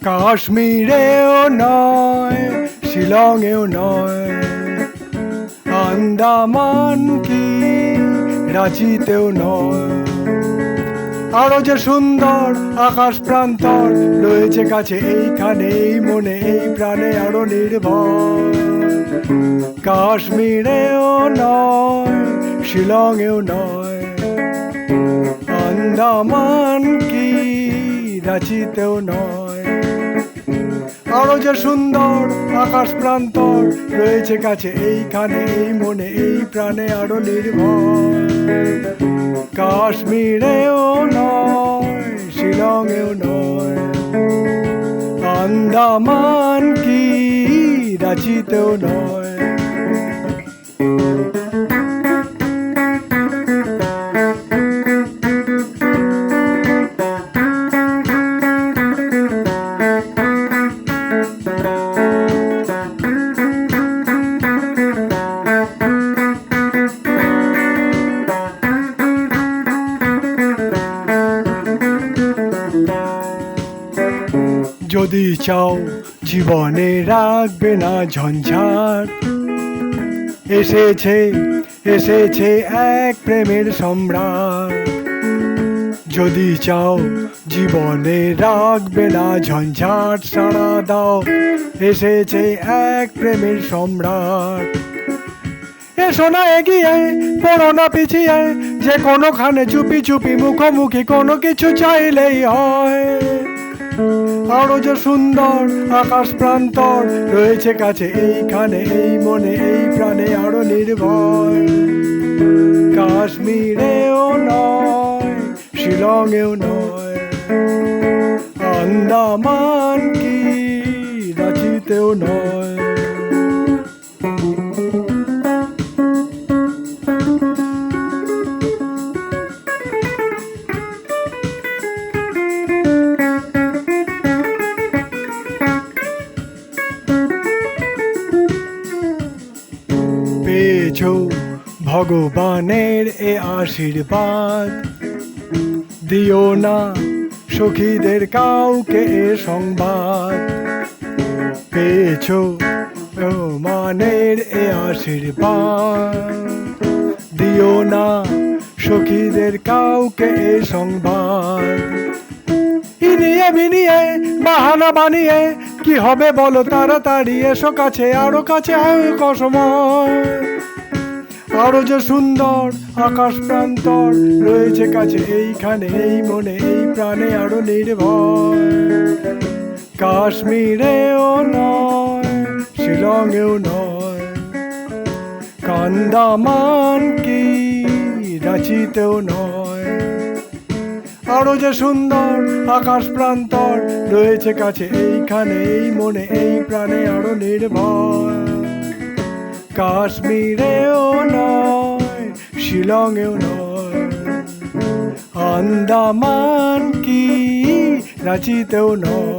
কাশ্মীরেও নয়, শিলংয়েও নয়, আন্দামান কি রাঁচিতেও নয়। আরো যে সুন্দর আকাশ প্রান্তর রয়েছে কাছে এইখানে, এই মনে এই প্রাণে আরো নির্ভর। কাশ্মীরেও নয়, শিলংয়েও নয়, আন্দামান কি রাঁচিতেও নয়। আরো যে সুন্দর আকাশ প্রান্তর রয়েছে কাছে এইখানে, এই মনে এই প্রাণে আরো নির্ভর। কাশ্মীরেও নয়, শিলংয়েও নয়, আন্দামান কি রাঁচিতেও নয়। যদি চাও জীবনে রাখবে না ঝঞ্ঝাট, এসেছে এসেছে এক প্রেমের সম্রাট। যদি চাও জীবনে রাখবে না ঝঞ্ঝাট, সাড়া দাও, এসেছে এক প্রেমের সম্রাট। এসো না এগিয়ে, পড়ো না পিছিয়ে, যে কোনোখানে চুপি চুপি মুখোমুখি কোনো কিছু চাইলেই হয়। আরো যে সুন্দর আকাশ প্রান্তর রয়েছে কাছে এইখানে, এই মনে এই প্রাণে আরো নির্ভর। কাশ্মীরেও নয়, শিলংয়েও নয়, আন্দামান কি রাঁচিতেও নয়। পেয়েছো ভগবানের এ আশীর্বাদ, দিও না সখীদের কাউকে এ সংবাদ। পেয়েছো ভগবানের এ আশীর্বাদ, দিও না সখীদের কাউকে এ সংবাদ। ইনিয়ে বিনিয়ে বাহানা বানিয়ে কি হবে বলো তাড়াতাড়ি, এসো কাছে আরো কাছে সময়। আরো যে সুন্দর আকাশ প্রান্তর রয়েছে কাছে এইখানে, এই মনে এই প্রাণে আরো নির্ভর। কাশ্মীরেও নয়, শিলংয়েও নয়, আন্দামান কি রাঁচিতেও নয়। আরো যে সুন্দর আকাশ প্রান্তর রয়েছে কাছে এইখানে, এই মনে এই প্রাণে আরো নির্ভর। কাশ্মীরেও নয়, শিলংয়েও নয়, আন্দামান কি রাঁচিতেও নয়।